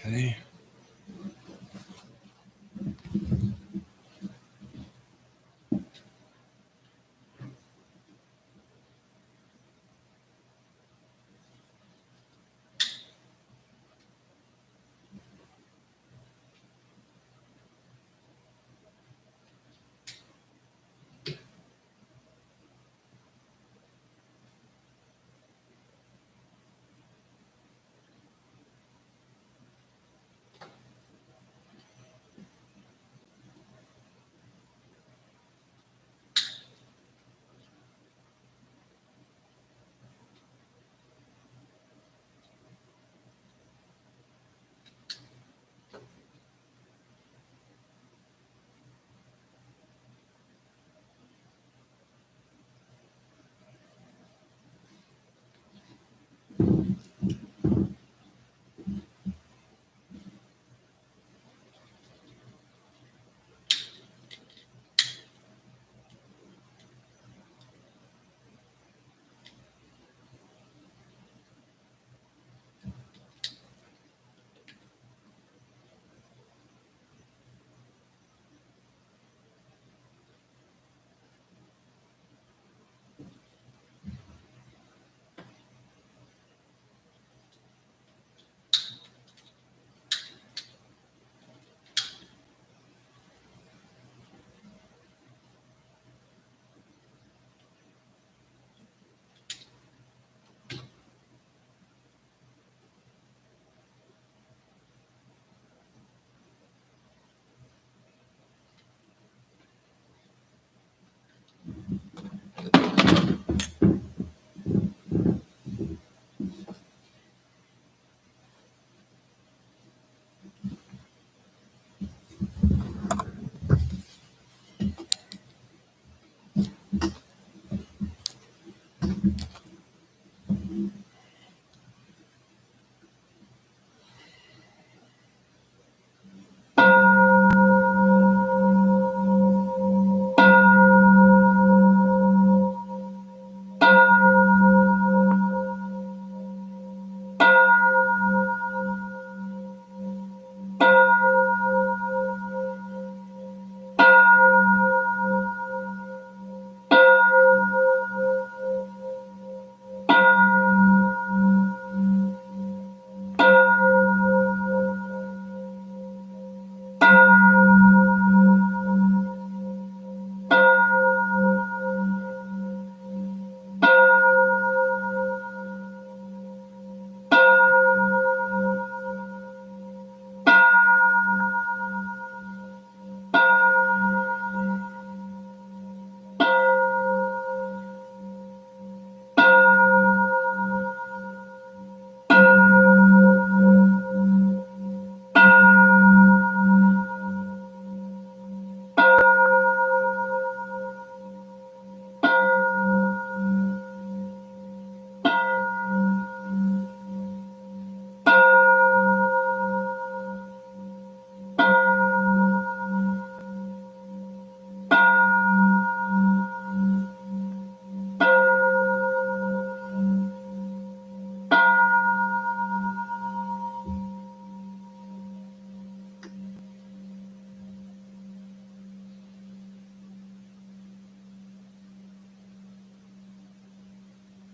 Okay.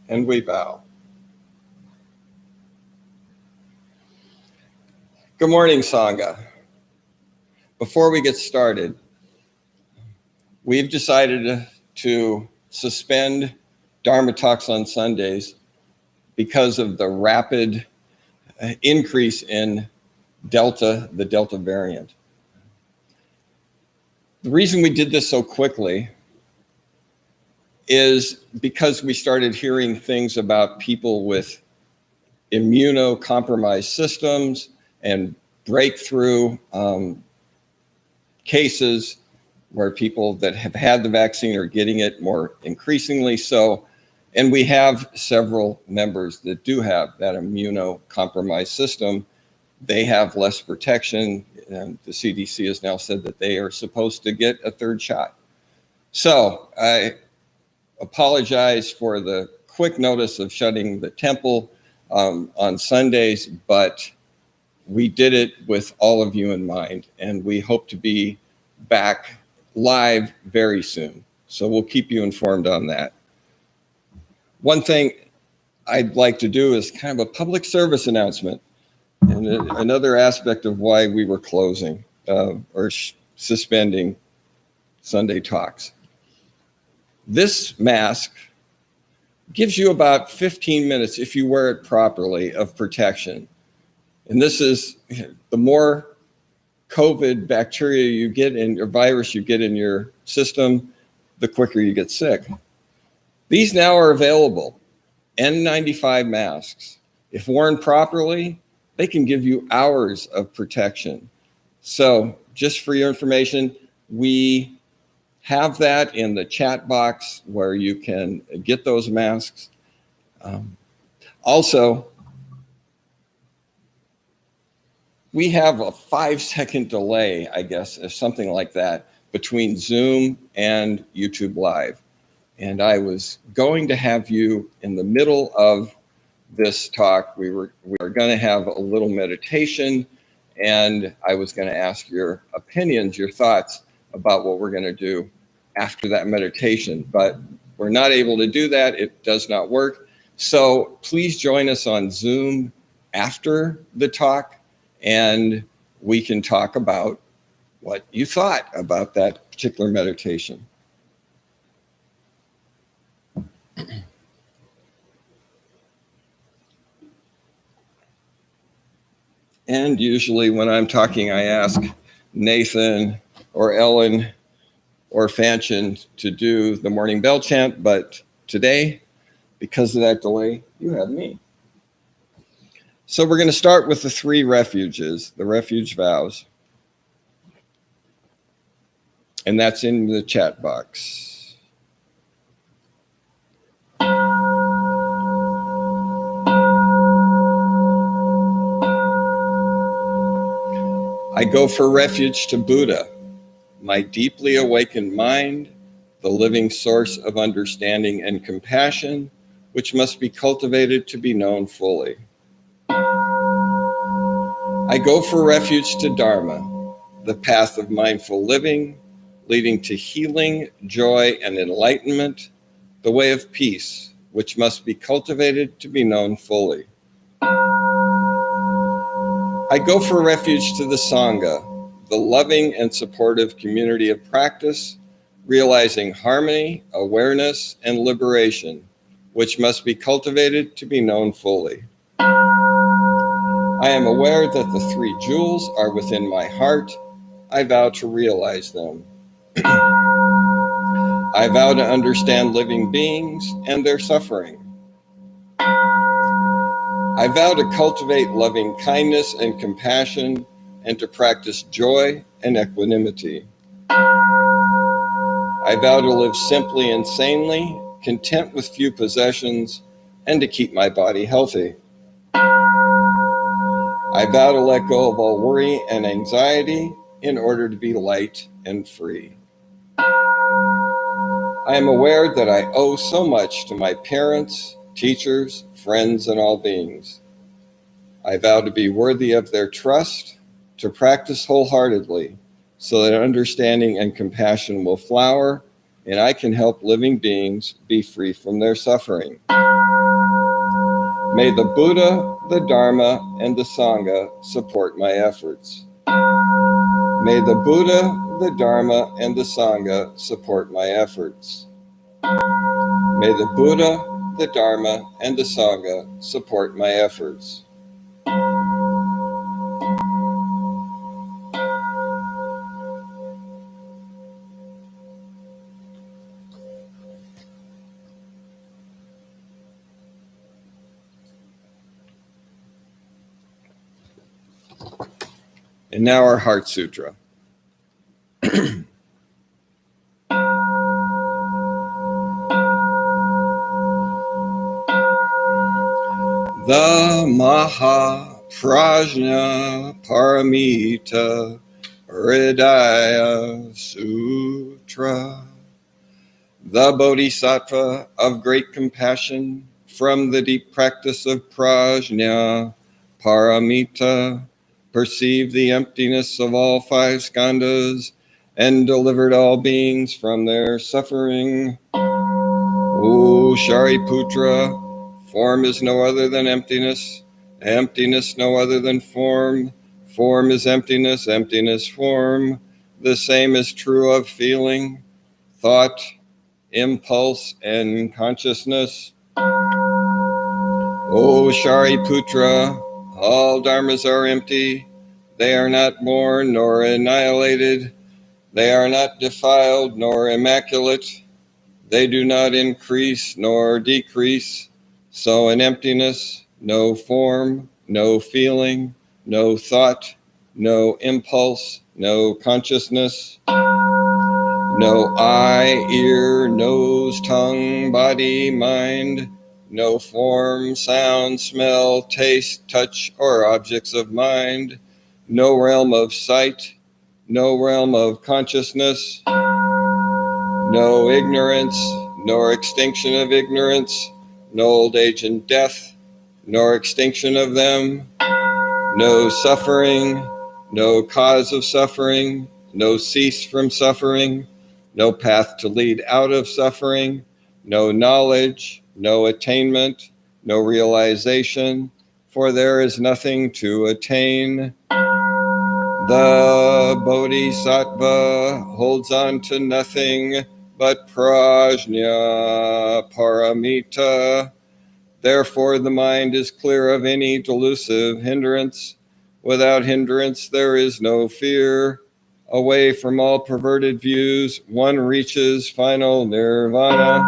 And we bow. Good morning, Sangha. Before we get started, we've decided to suspend Dharma talks on Sundays because of the rapid increase in the Delta variant. The reason we did this so quickly is because we started hearing things about people with immunocompromised systems and breakthrough cases where people that have had the vaccine are getting it more increasingly so. And we have several members that do have that immunocompromised system. They have less protection, and the CDC has now said that they are supposed to get a third shot. So I apologize for the quick notice of shutting the temple on Sundays, but we did it with all of you in mind, and we hope to be back live very soon. So we'll keep you informed on that. One thing I'd like to do is kind of a public service announcement, and another aspect of why we were closing or suspending Sunday talks. This mask gives you about 15 minutes, if you wear it properly, of protection. And this is, the more COVID bacteria you get in, or virus you get in your system, the quicker you get sick. These now are available, N95 masks. If worn properly, they can give you hours of protection. So just for your information, we have that in the chat box where you can get those masks. Also, we have a 5-second delay, I guess, or something like that, between Zoom and YouTube Live. And I was going to have you in the middle of this talk. We were going to have a little meditation, and I was going to ask your opinions, your thoughts about what we're going to do after that meditation. But we're not able to do that. It does not work. So please join us on Zoom after the talk, and we can talk about what you thought about that particular meditation. And usually when I'm talking, I ask Nathan or Ellen or Fanchen to do the morning bell chant, but today, because of that delay, you have me. So we're going to start with the 3 refuges, the refuge vows. And that's in the chat box. I go for refuge to Buddha, my deeply awakened mind, the living source of understanding and compassion, which must be cultivated to be known fully. I go for refuge to Dharma, the path of mindful living, leading to healing, joy, and enlightenment, the way of peace, which must be cultivated to be known fully. I go for refuge to the Sangha, the loving and supportive community of practice, realizing harmony, awareness, and liberation, which must be cultivated to be known fully. I am aware that the 3 jewels are within my heart. I vow to realize them. I vow to understand living beings and their suffering. I vow to cultivate loving kindness and compassion and to practice joy and equanimity. I vow to live simply and sanely, content with few possessions, and to keep my body healthy. I vow to let go of all worry and anxiety in order to be light and free. I am aware that I owe so much to my parents, teachers, friends, and all beings. I vow to be worthy of their trust, to practice wholeheartedly, so that understanding and compassion will flower, and I can help living beings be free from their suffering. May the Buddha, the Dharma, and the Sangha support my efforts. May the Buddha, the Dharma, and the Sangha support my efforts. May the Buddha, the Dharma, and the Sangha support my efforts. And now our Heart Sutra. The Maha Prajna Paramita Hridaya Sutra. The Bodhisattva of great compassion from the deep practice of Prajna Paramita perceived the emptiness of all five skandhas, and delivered all beings from their suffering. O Shariputra, form is no other than emptiness, emptiness no other than form, form is emptiness, emptiness form. The same is true of feeling, thought, impulse, and consciousness. O Shariputra, all dharmas are empty. They are not born nor annihilated. They are not defiled nor immaculate. They do not increase nor decrease. So in emptiness, no form, no feeling, no thought, no impulse, no consciousness, no eye, ear, nose, tongue, body, mind, no form, sound, smell, taste, touch, or objects of mind, no realm of sight, no realm of consciousness, no ignorance, nor extinction of ignorance, no old age and death, nor extinction of them, no suffering, no cause of suffering, no cease from suffering, no path to lead out of suffering, no knowledge, no attainment, no realization, for there is nothing to attain. The Bodhisattva holds on to nothing but prajna paramita. Therefore, the mind is clear of any delusive hindrance. Without hindrance, there is no fear. Away from all perverted views, one reaches final nirvana.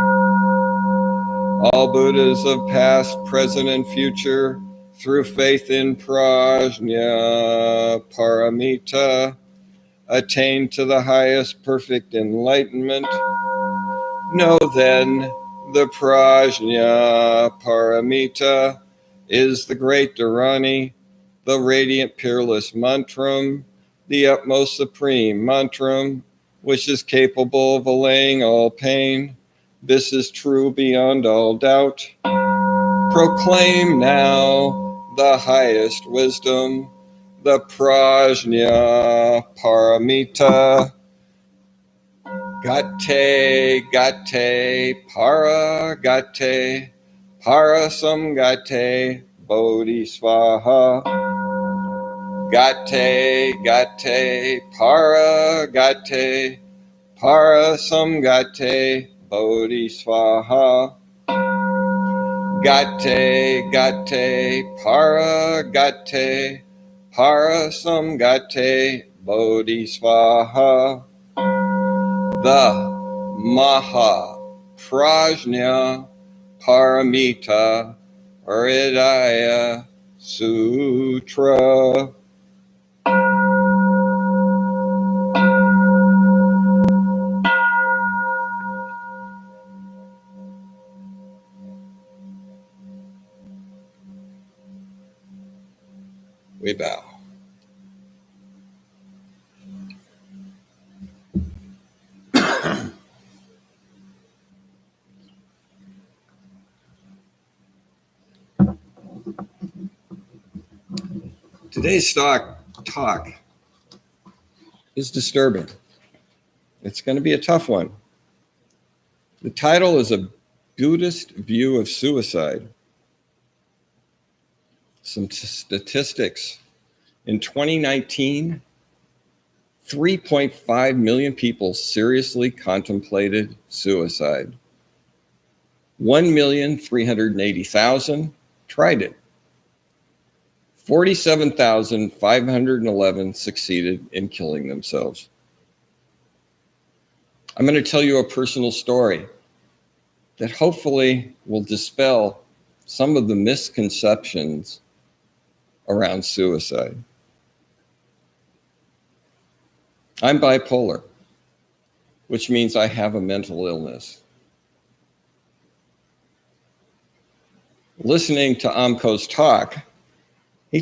All Buddhas of past, present, and future, through faith in prajna paramita, attain to the highest perfect enlightenment. Know then, the prajna paramita is the great Dharani, the radiant peerless mantram, the utmost supreme mantram, which is capable of allaying all pain. This is true beyond all doubt. Proclaim now the highest wisdom, the prajna paramita. Gate, gate, para gate, parasamgate, bodhisvaha. Gate, gate, para gate, parasamgate, bodhisvaha. Gate, gate, para gate, parasamgate, bodhisvaha. The Maha Prajna Paramita Hridaya Sutra. We bow. Today's talk is disturbing. It's going to be a tough one. The title is A Buddhist View of Suicide. Some statistics. In 2019, 3.5 million people seriously contemplated suicide. 1,380,000 tried it. 47,511 succeeded in killing themselves. I'm going to tell you a personal story that hopefully will dispel some of the misconceptions around suicide. I'm bipolar, which means I have a mental illness. Listening to Amko's talk, he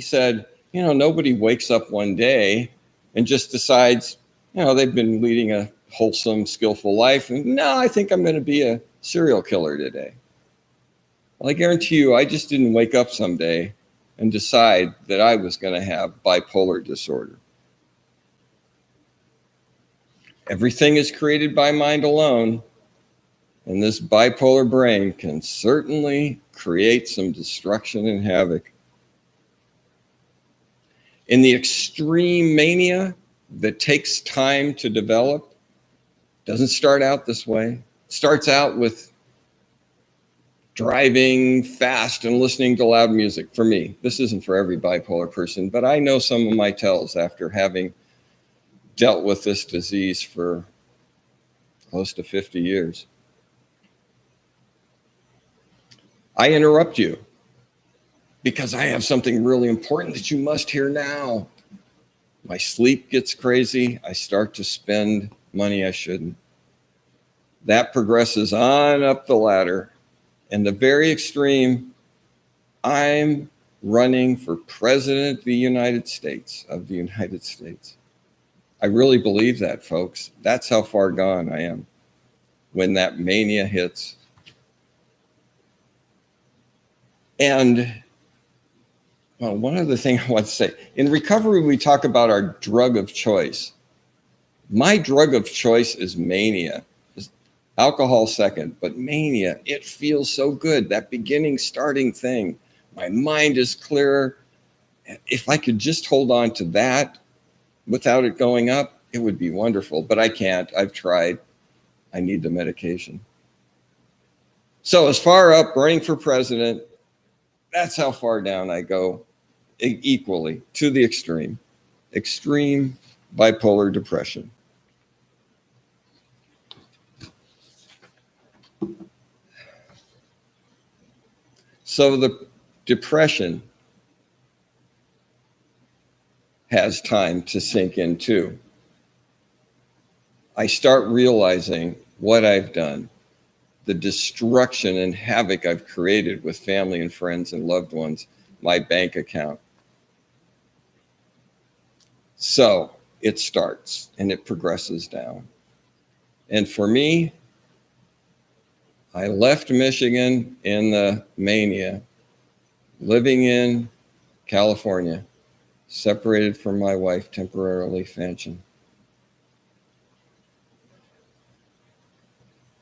said, nobody wakes up one day and just decides, they've been leading a wholesome, skillful life. And no, I think I'm going to be a serial killer today. Well, I guarantee you, I just didn't wake up someday and decide that I was going to have bipolar disorder. Everything is created by mind alone, and this bipolar brain can certainly create some destruction and havoc. In the extreme mania that takes time to develop, doesn't start out this way. It starts out with driving fast and listening to loud music. For me, this isn't for every bipolar person, but I know some of my tells after having dealt with this disease for close to 50 years. I interrupt you because I have something really important that you must hear now. My sleep gets crazy. I start to spend money I shouldn't. That progresses on up the ladder. And the very extreme, I'm running for president of the United States. I really believe that, folks. That's how far gone I am when that mania hits. And well, one other thing I want to say. In recovery, we talk about our drug of choice. My drug of choice is mania. Alcohol second, but mania, it feels so good. That beginning, starting thing. My mind is clearer. If I could just hold on to that without it going up, it would be wonderful. But I can't. I've tried. I need the medication. So as far up, running for president, that's how far down I go, equally to the extreme. Extreme bipolar depression. So the depression has time to sink in too. I start realizing what I've done, the destruction and havoc I've created with family and friends and loved ones, my bank account. So it starts and it progresses down. And for me, I left Michigan in the mania, living in California, separated from my wife temporarily, Fanchen.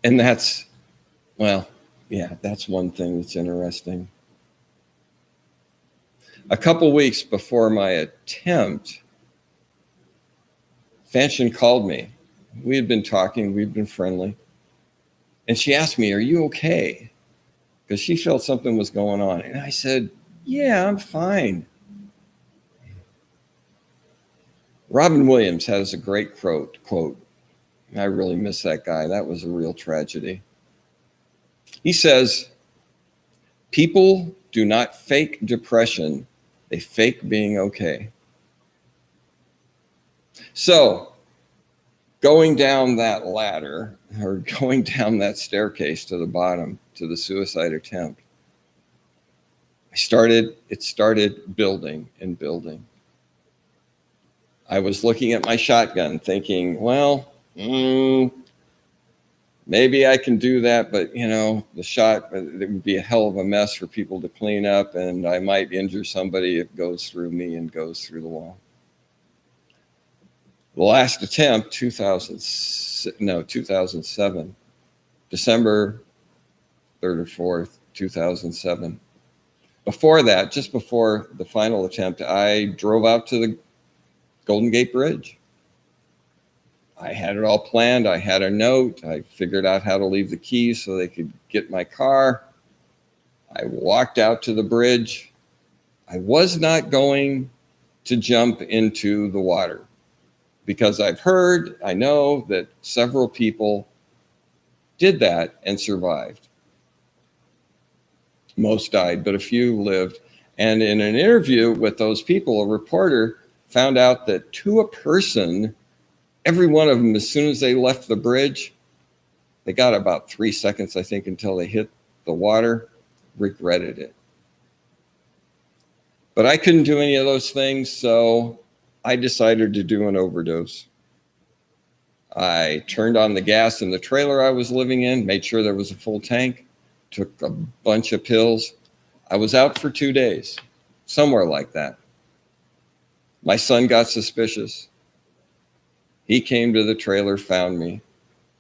And that's, well, yeah, that's one thing that's interesting. A couple weeks before my attempt, Fanchen called me. We had been talking, we'd been friendly. And she asked me, "Are you okay?" Because she felt something was going on. And I said, "Yeah, I'm fine." Robin Williams has a great quote. I really miss that guy. That was a real tragedy. He says, "People do not fake depression. They fake being okay." So going down that ladder or going down that staircase to the bottom to the suicide attempt, it started building and building. I was looking at my shotgun thinking, well, maybe I can do that, but the shot, it would be a hell of a mess for people to clean up, and I might injure somebody if it goes through me and goes through the wall. The last attempt, 2007, December 3rd or 4th, 2007. Before that, just before the final attempt, I drove out to the Golden Gate Bridge. I had it all planned. I had a note. I figured out how to leave the keys so they could get my car. I walked out to the bridge. I was not going to jump into the water because I know that several people did that and survived. Most died, but a few lived. And in an interview with those people, a reporter found out that to a person, every one of them, as soon as they left the bridge, they got about 3 seconds, I think, until they hit the water, regretted it. But I couldn't do any of those things, so I decided to do an overdose. I turned on the gas in the trailer I was living in, made sure there was a full tank, took a bunch of pills. I was out for 2 days. somewhere like that. My son got suspicious. He came to the trailer, found me,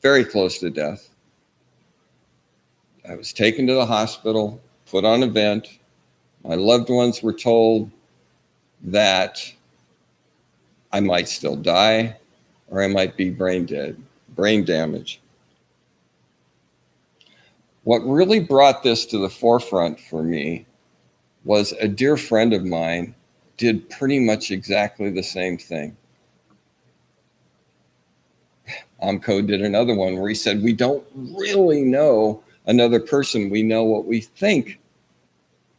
very close to death. I was taken to the hospital, put on a vent. My loved ones were told that I might still die or I might be brain dead, brain damage. What really brought this to the forefront for me was a dear friend of mine did pretty much exactly the same thing. Amco did another one where he said, we don't really know another person. We know what we think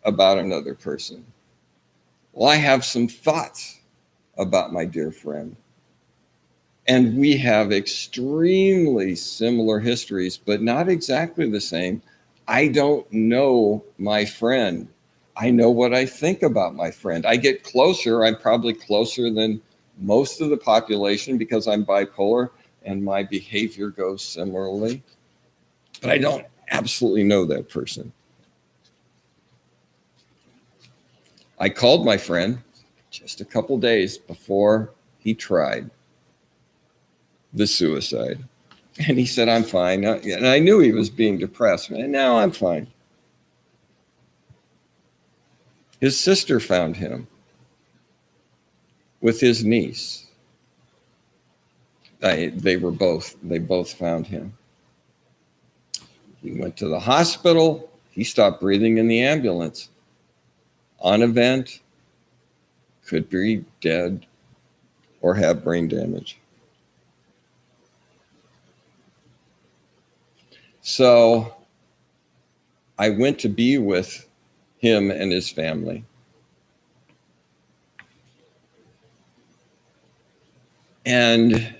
about another person. Well, I have some thoughts about my dear friend. And we have extremely similar histories, but not exactly the same. I don't know my friend. I know what I think about my friend. I get closer. I'm probably closer than most of the population because I'm bipolar and my behavior goes similarly. But I don't absolutely know that person. I called my friend just a couple days before he tried the suicide. And he said, I'm fine. And I knew he was being depressed. And now I'm fine. His sister found him with his niece. They both found him. He went to the hospital. He stopped breathing in the ambulance. On a vent, could be dead or have brain damage. So I went to be with him and his family. And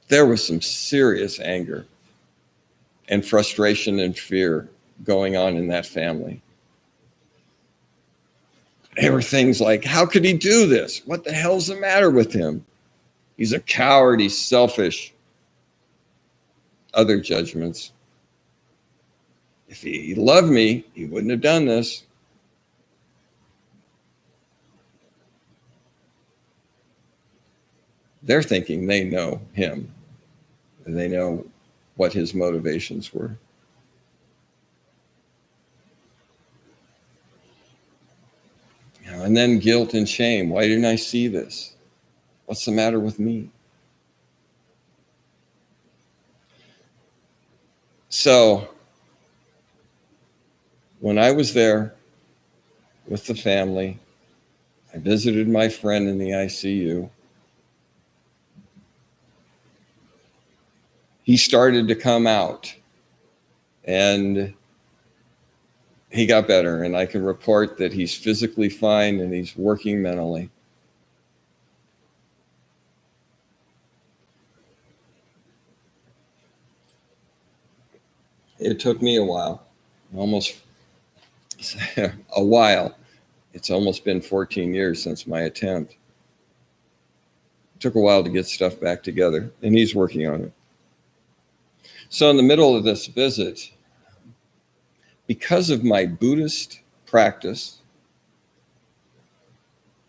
there was some serious anger and frustration and fear going on in that family. There were things like, how could he do this? What the hell's the matter with him? He's a coward, he's selfish. Other judgments. If he loved me, he wouldn't have done this. They're thinking they know him. And they know what his motivations were. And then guilt and shame. Why didn't I see this? What's the matter with me? So when I was there with the family, I visited my friend in the ICU. He started to come out and he got better, and I can report that he's physically fine and he's working mentally. It took me a while, almost a while. It's almost been 14 years since my attempt. It took a while to get stuff back together, and he's working on it. So in the middle of this visit, because of my Buddhist practice,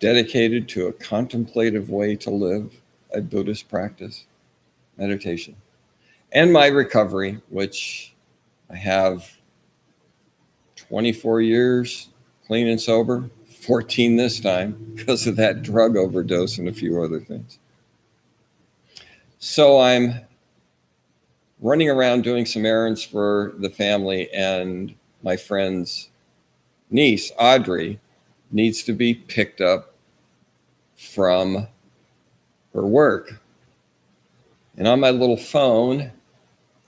dedicated to a contemplative way to live, a Buddhist practice, meditation, and my recovery, which I have 24 years clean and sober, 14 this time because of that drug overdose and a few other things. So I'm running around doing some errands for the family, and my friend's niece, Audrey, needs to be picked up from her work. And on my little phone,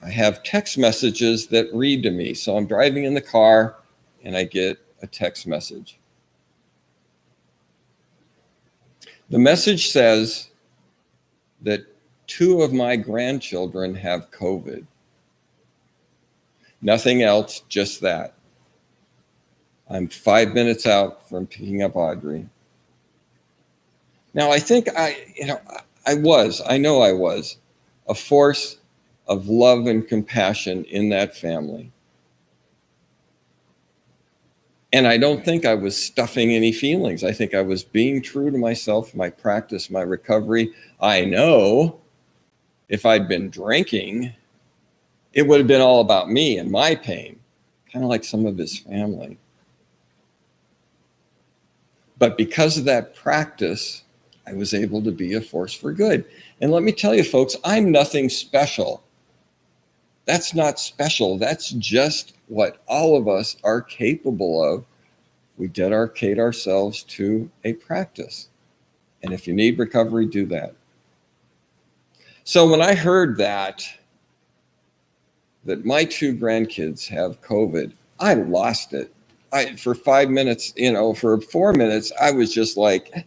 I have text messages that read to me. So I'm driving in the car and I get a text message. The message says that 2 of my grandchildren have COVID. Nothing else, just that. I'm 5 minutes out from picking up Audrey. Now, I think I was a force of love and compassion in that family. And I don't think I was stuffing any feelings. I think I was being true to myself, my practice, my recovery. I know if I'd been drinking, it would have been all about me and my pain, kind of like some of his family. But because of that practice, I was able to be a force for good. And let me tell you, folks, I'm nothing special. That's not special. That's just what all of us are capable of. We dedicate ourselves to a practice. And if you need recovery, do that. So when I heard that my two grandkids have COVID, I lost it. For 5 minutes, for 4 minutes, I was just like,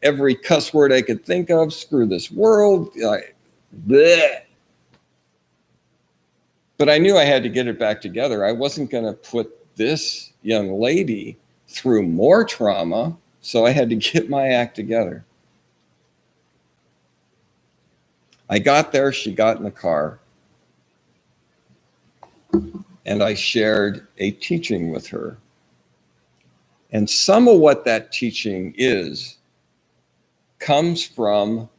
every cuss word I could think of, screw this world. Bleh. But I knew I had to get it back together. I wasn't going to put this young lady through more trauma, so I had to get my act together. I got there, she got in the car, and I shared a teaching with her. And some of what that teaching comes from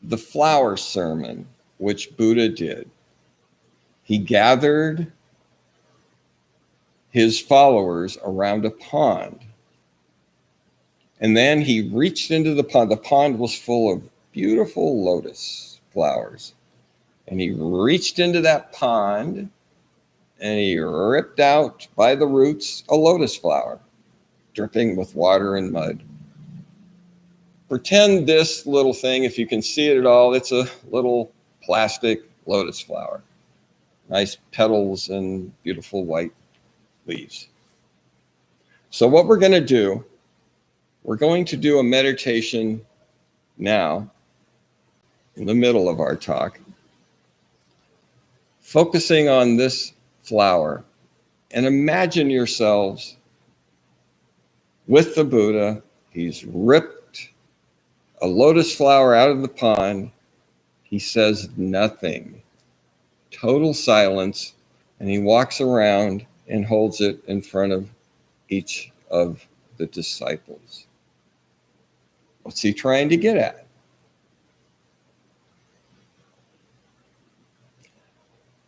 the flower sermon, which Buddha did. He gathered his followers around a pond. And then he reached into the pond. The pond was full of beautiful lotus flowers. And he reached into that pond and he ripped out by the roots a lotus flower, dripping with water and mud. Pretend this little thing, if you can see it at all, it's a little plastic lotus flower. Nice petals and beautiful white leaves. So what we're going to do, we're going to do a meditation now in the middle of our talk, focusing on this flower. And imagine yourselves with the Buddha. He's ripped a lotus flower out of the pond. He says nothing. Total silence. And he walks around and holds it in front of each of the disciples. What's he trying to get at?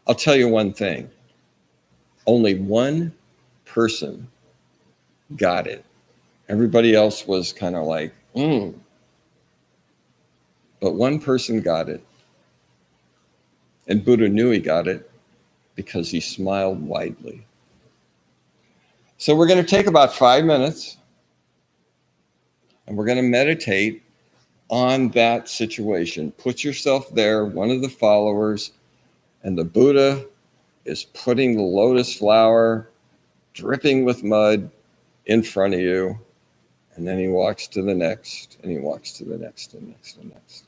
I'll tell you one thing. Only one person got it. Everybody else was kind of like, But one person got it. And Buddha knew he got it because he smiled widely. So we're going to take about 5 minutes and we're going to meditate on that situation. Put yourself there, one of the followers, and the Buddha is putting the lotus flower dripping with mud in front of you. And then he walks to the next, and he walks to the next, and next, and next.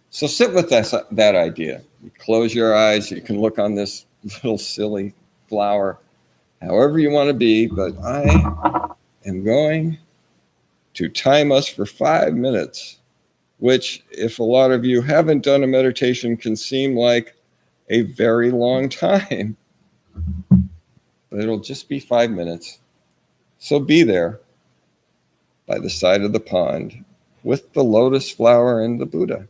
So sit with that idea. You close your eyes. You can look on this little silly flower however you want to be, but I am going to time us for 5 minutes, which, if a lot of you haven't done a meditation, can seem like a very long time. But it'll just be 5 minutes. So be there by the side of the pond with the lotus flower and the Buddha.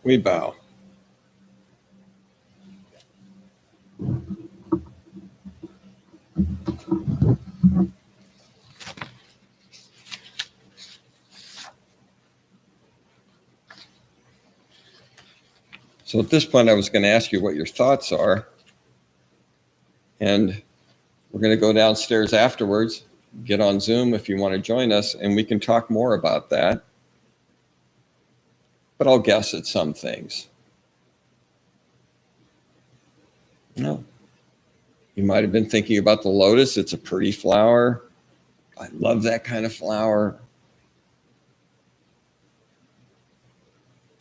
We bow. So at this point, I was going to ask you what your thoughts are. And we're going to go downstairs afterwards, get on Zoom if you want to join us, and we can talk more about that. But I'll guess at some things. No. You might have been thinking about the lotus. It's a pretty flower. I love that kind of flower.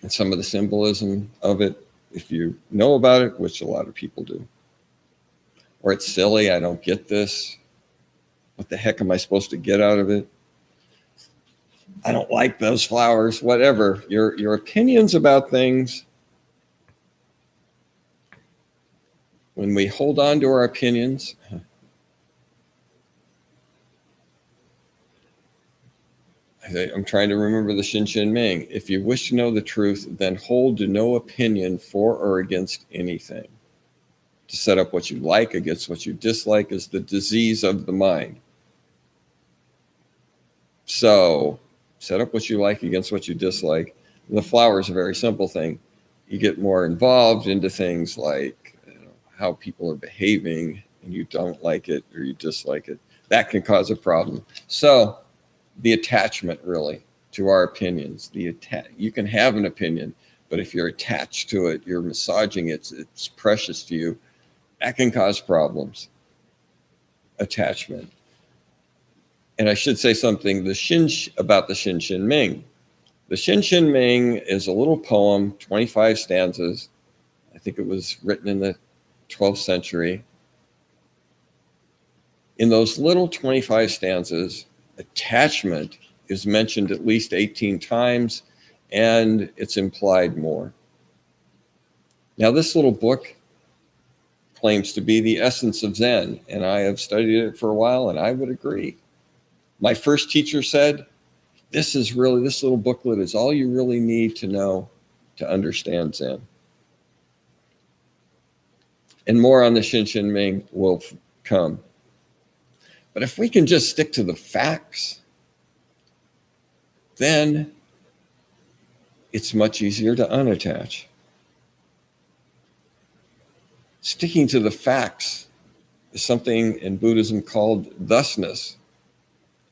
And some of the symbolism of it, if you know about it, which a lot of people do. Or it's silly, I don't get this. What the heck am I supposed to get out of it? I don't like those flowers, whatever. Your opinions about things, when we hold on to our opinions, I'm trying to remember the Shin Ming. If you wish to know the truth, then hold to no opinion for or against anything. To set up what you like against what you dislike is the disease of the mind. So set up what you like against what you dislike. And the flower is a very simple thing. You get more involved into things like how people are behaving, and you don't like it or you dislike it. That can cause a problem. So the attachment, really, to our opinions. You can have an opinion, but if you're attached to it, you're massaging it, it's precious to you, that can cause problems. Attachment. And I should say something about the Shin Ming. The Shin Ming is a little poem, 25 stanzas. I think it was written in the 12th century. In those little 25 stanzas, attachment is mentioned at least 18 times, and it's implied more. Now, this little book claims to be the essence of Zen, and I have studied it for a while, and I would agree. My first teacher said, this little booklet is all you really need to know to understand Zen. And more on the Shin Ming will come. But if we can just stick to the facts, then it's much easier to unattach. Sticking to the facts is something in Buddhism called thusness.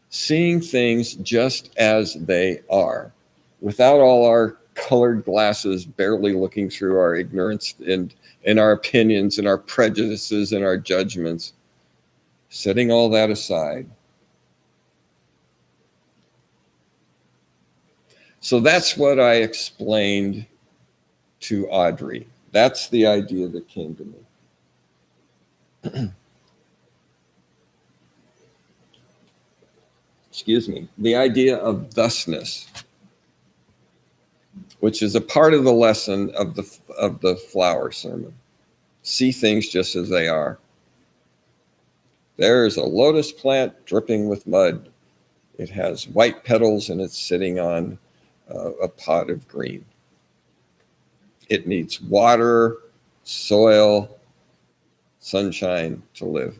Seeing things just as they are, without all our colored glasses, barely looking through our ignorance and our opinions and our prejudices and our judgments. Setting all that aside. So that's what I explained to Audrey. That's the idea that came to me. Excuse me. The idea of thusness, which is a part of the lesson of the flower sermon. See things just as they are. There's a lotus plant dripping with mud. It has white petals and it's sitting on a pot of green. It needs water, soil, sunshine to live.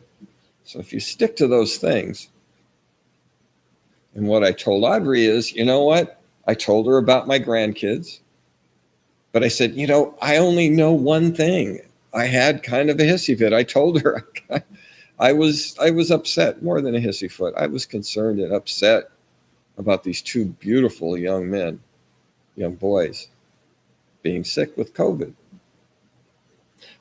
So if you stick to those things, and what I told Audrey is, you know what? I told her about my grandkids, but I said, I only know one thing. I had kind of a hissy fit. I told her I was upset, more than a hissy fit. I was concerned and upset about these two beautiful young boys, being sick with COVID.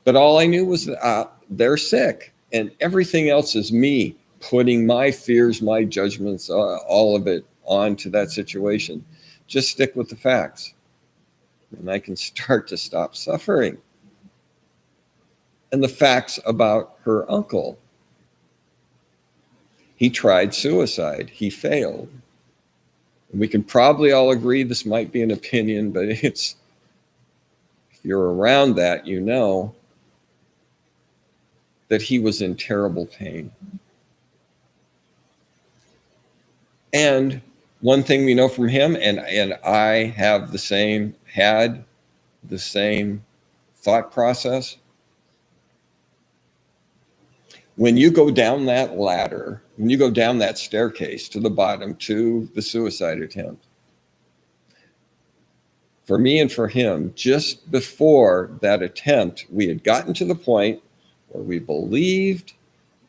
But all I knew was that they're sick, and everything else is me putting my fears, my judgments, all of it onto that situation. Just stick with the facts, and I can start to stop suffering. And the facts about her uncle. He tried suicide. He failed. We can probably all agree this might be an opinion, but if you're around that, you know that he was in terrible pain. And one thing we know from him, and I have had the same thought process? When you go down that ladder, when you go down that staircase to the bottom to the suicide attempt, for me and for him, just before that attempt, we had gotten to the point where we believed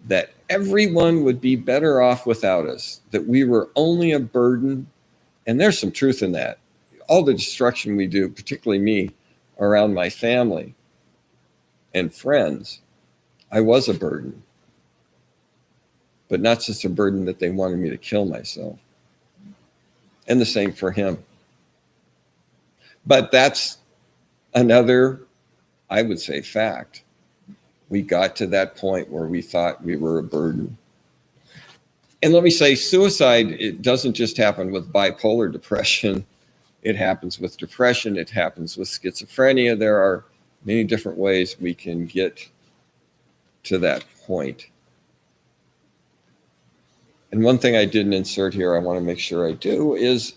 that everyone would be better off without us, that we were only a burden. And there's some truth in that. All the destruction we do, particularly me, around my family and friends, I was a burden. But not just a burden that they wanted me to kill myself. And the same for him. But that's another, I would say, fact. We got to that point where we thought we were a burden. And let me say, suicide, it doesn't just happen with bipolar depression. It happens with depression. It happens with schizophrenia. There are many different ways we can get to that point. And one thing I didn't insert here, I want to make sure I do, is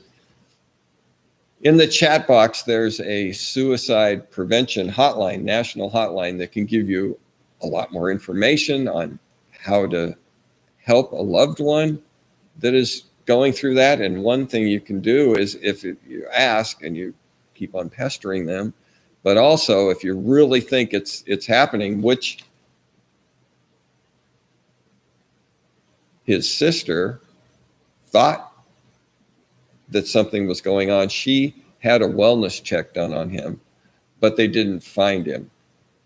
in the chat box, there's a suicide prevention hotline, national hotline, that can give you a lot more information on how to help a loved one that is going through that. And one thing you can do is, if you ask and you keep on pestering them, but also if you really think it's happening, which his sister thought that something was going on. She had a wellness check done on him, but they didn't find him.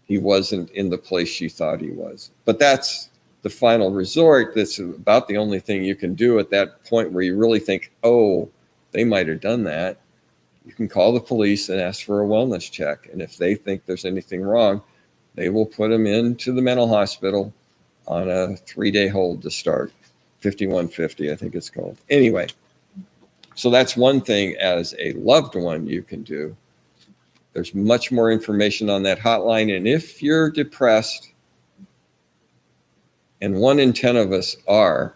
He wasn't in the place she thought he was. But that's the final resort. That's about the only thing you can do at that point where you really think, oh, they might have done that. You can call the police and ask for a wellness check. And if they think there's anything wrong, they will put him into the mental hospital on a 3-day hold to start. 5150, I think it's called. Anyway, so that's one thing as a loved one you can do. There's much more information on that hotline. And if you're depressed, and 1 in 10 of us are,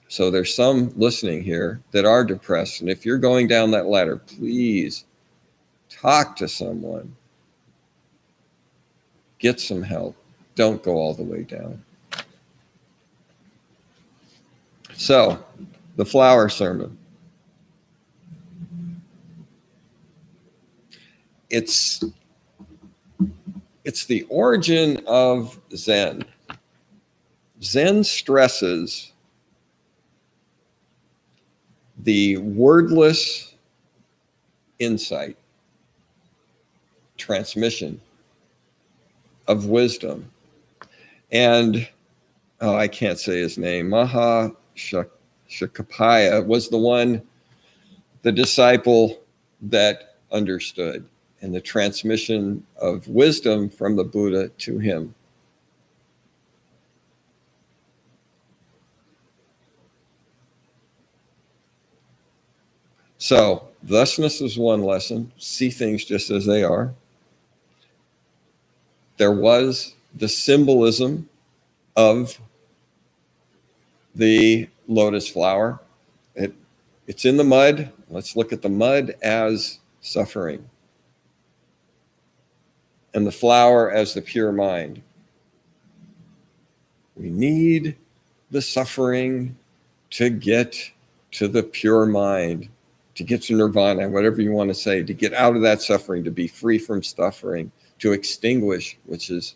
so there's some listening here that are depressed. And if you're going down that ladder, please talk to someone. Get some help. Don't go all the way down. So, the flower sermon. It's the origin of Zen. Zen stresses the wordless insight, transmission of wisdom. And, I can't say his name, Shakapaya was the disciple that understood, and the transmission of wisdom from the Buddha to him. So, thusness is one lesson. See things just as they are. There was the symbolism of the lotus flower. It's in the mud. Let's look at the mud as suffering, and the flower as the pure mind. We need the suffering to get to the pure mind, to get to nirvana, whatever you want to say, to get out of that suffering, to be free from suffering, to extinguish, which is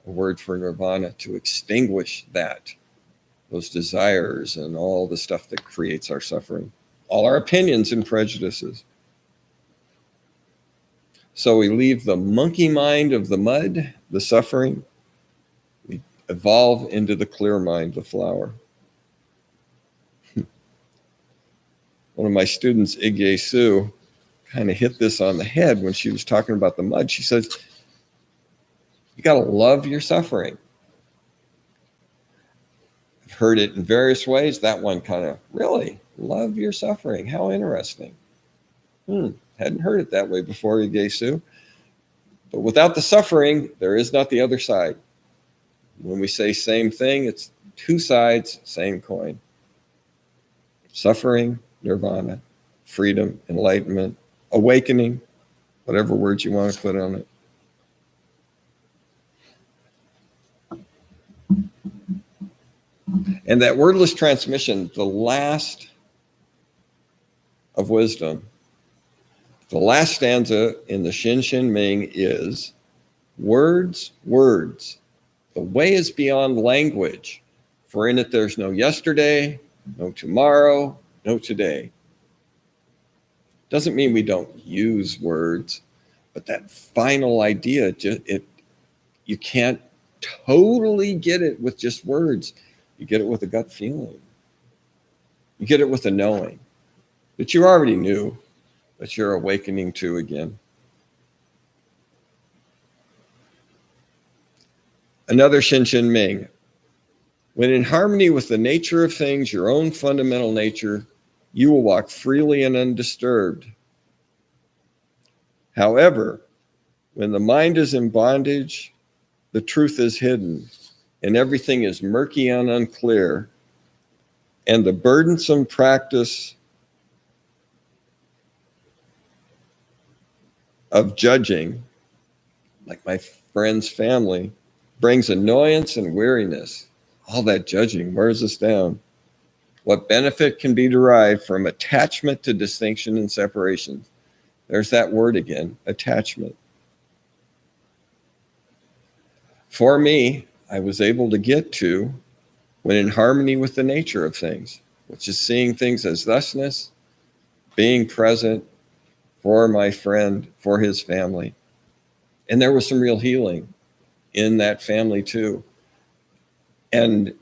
a word for nirvana, to extinguish those desires and all the stuff that creates our suffering, all our opinions and prejudices. So we leave the monkey mind of the mud, the suffering. We evolve into the clear mind, the flower. One of my students, Yong Su, kind of hit this on the head when she was talking about the mud. She says, you got to love your suffering. I've heard it in various ways. That one kind of, really? Love your suffering. How interesting. Hadn't heard it that way before, Yong Su. But without the suffering, there is not the other side. When we say same thing, it's two sides, same coin. Suffering, nirvana, freedom, enlightenment, awakening, whatever words you want to put on it. And that wordless transmission, the last of wisdom, the last stanza in the Xin Xin Ming is, words, words. The way is beyond language, for in it there's no yesterday, no tomorrow, no today. Doesn't mean we don't use words, but that final idea, you can't totally get it with just words. You get it with a gut feeling. You get it with a knowing that you already knew, that you're awakening to again. Another Xin Xin Ming. When in harmony with the nature of things, your own fundamental nature, you will walk freely and undisturbed. However, when the mind is in bondage, the truth is hidden, and everything is murky and unclear, and the burdensome practice of judging, like my friend's family, brings annoyance and weariness. All that judging wears us down. What benefit can be derived from attachment to distinction and separation? There's that word again, attachment. For me, I was able to get to when in harmony with the nature of things, which is seeing things as thusness, being present for my friend, for his family. And there was some real healing in that family too. And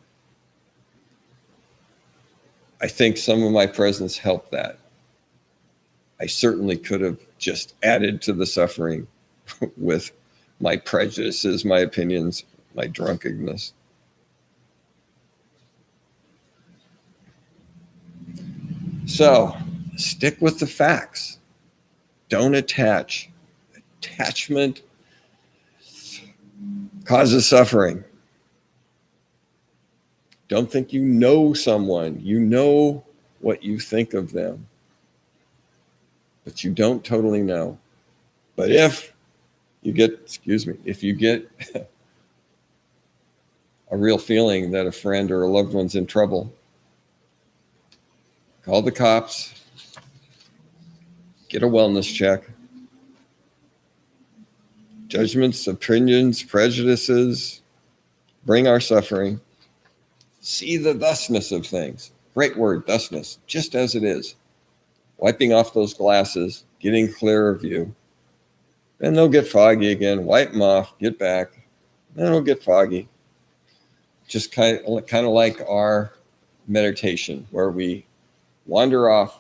I think some of my presence helped that. I certainly could have just added to the suffering with my prejudices, my opinions, my drunkenness. So stick with the facts. Don't attach. Attachment causes suffering. Don't think you know someone. You know what you think of them, but you don't totally know. But if you get a real feeling that a friend or a loved one's in trouble, call the cops, get a wellness check. Judgments, opinions, prejudices bring our suffering. See the thusness of things. Great word, thusness, just as it is. Wiping off those glasses, getting clearer view. Then they'll get foggy again. Wipe them off, get back. Then it'll get foggy. Just kind of like our meditation, where we wander off,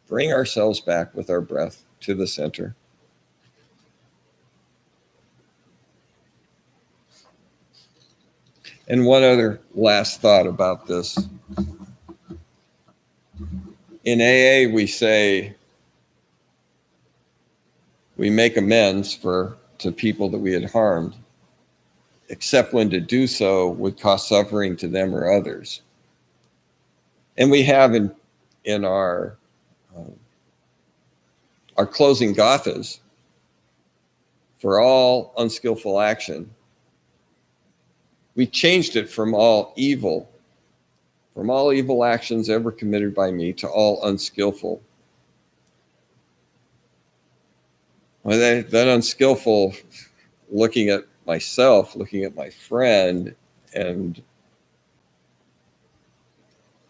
bring ourselves back with our breath to the center. And one other last thought about this. In AA, we say we make amends to people that we had harmed, except when to do so would cause suffering to them or others. And we have in our closing Gothas, for all unskillful action, we changed it from all evil actions ever committed by me to all unskillful. Well, that unskillful, looking at myself, looking at my friend, and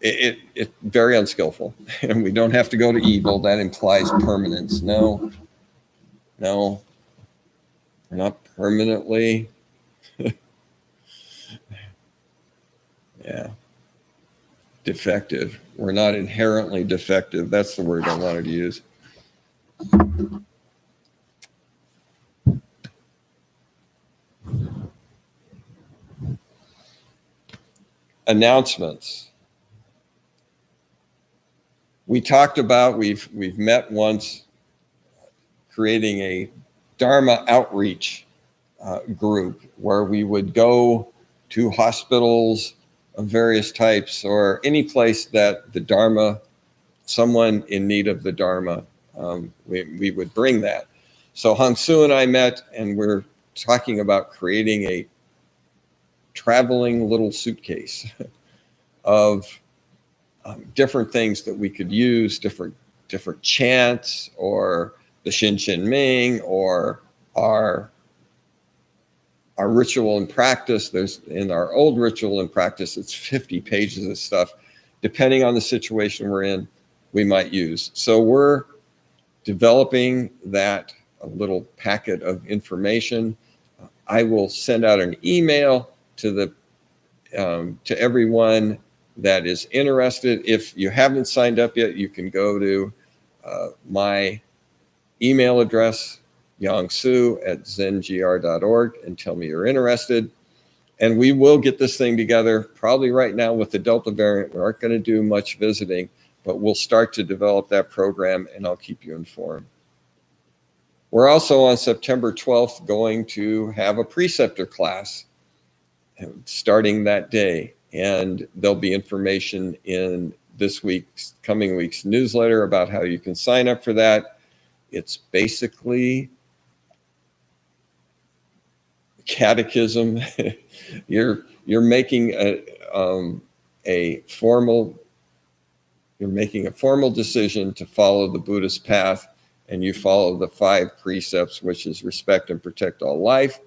it very unskillful. And we don't have to go to evil. That implies permanence. No, we're not permanently. Defective. We're not inherently defective. That's the word I wanted to use. Announcements. We talked about, we've met once, creating a Dharma Outreach group where we would go to hospitals of various types, or any place that the Dharma, someone in need of the Dharma, we would bring that. So Yong Su and I met, and we're talking about creating a traveling little suitcase of different things that we could use, different chants, or the Shin Shin Ming, or our ritual and practice. There's in our old ritual and practice, it's 50 pages of stuff. Depending on the situation we're in, we might use. So we're developing that a little packet of information. I will send out an email to everyone that is interested. If you haven't signed up yet, you can go to my email address, yongsu@zengr.org, and tell me you're interested. And we will get this thing together. Probably right now with the Delta variant, we aren't going to do much visiting, but we'll start to develop that program, and I'll keep you informed. We're also on September 12th going to have a preceptor class starting that day. And there'll be information in coming week's newsletter about how you can sign up for that. It's basically catechism. You're making a formal decision to follow the Buddhist path, and you follow the 5 precepts, which is respect and protect all life,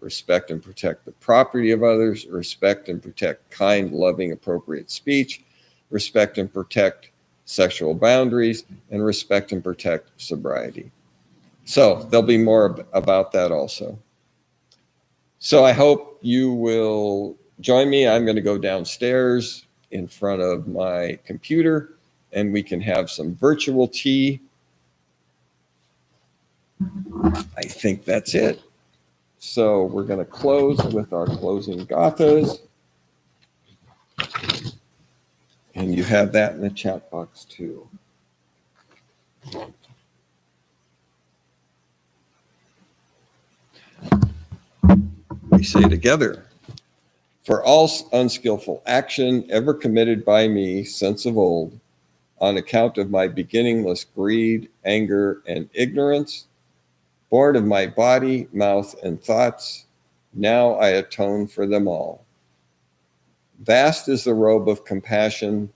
respect and protect the property of others, respect and protect kind, loving, appropriate speech, respect and protect sexual boundaries, and respect and protect sobriety. So there'll be more about that also. So I hope you will join me. I'm going to go downstairs in front of my computer, and we can have some virtual tea. I think that's it. So we're going to close with our closing Gothas. And you have that in the chat box too. We say together, for all unskillful action ever committed by me since of old, on account of my beginningless greed, anger, and ignorance, born of my body, mouth, and thoughts, now I atone for them all. Vast is the robe of compassion,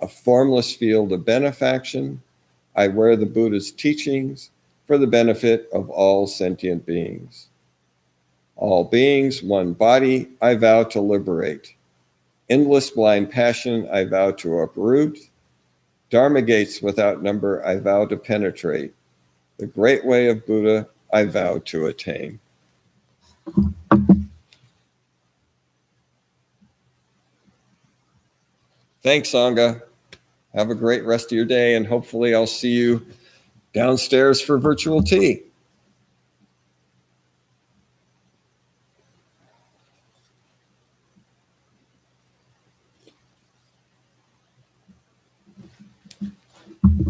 a formless field of benefaction. I wear the Buddha's teachings for the benefit of all sentient beings. All beings, one body, I vow to liberate. Endless blind passion, I vow to uproot. Dharma gates without number, I vow to penetrate. The great way of Buddha, I vow to attain. Thanks, Sangha. Have a great rest of your day, and hopefully I'll see you downstairs for virtual tea.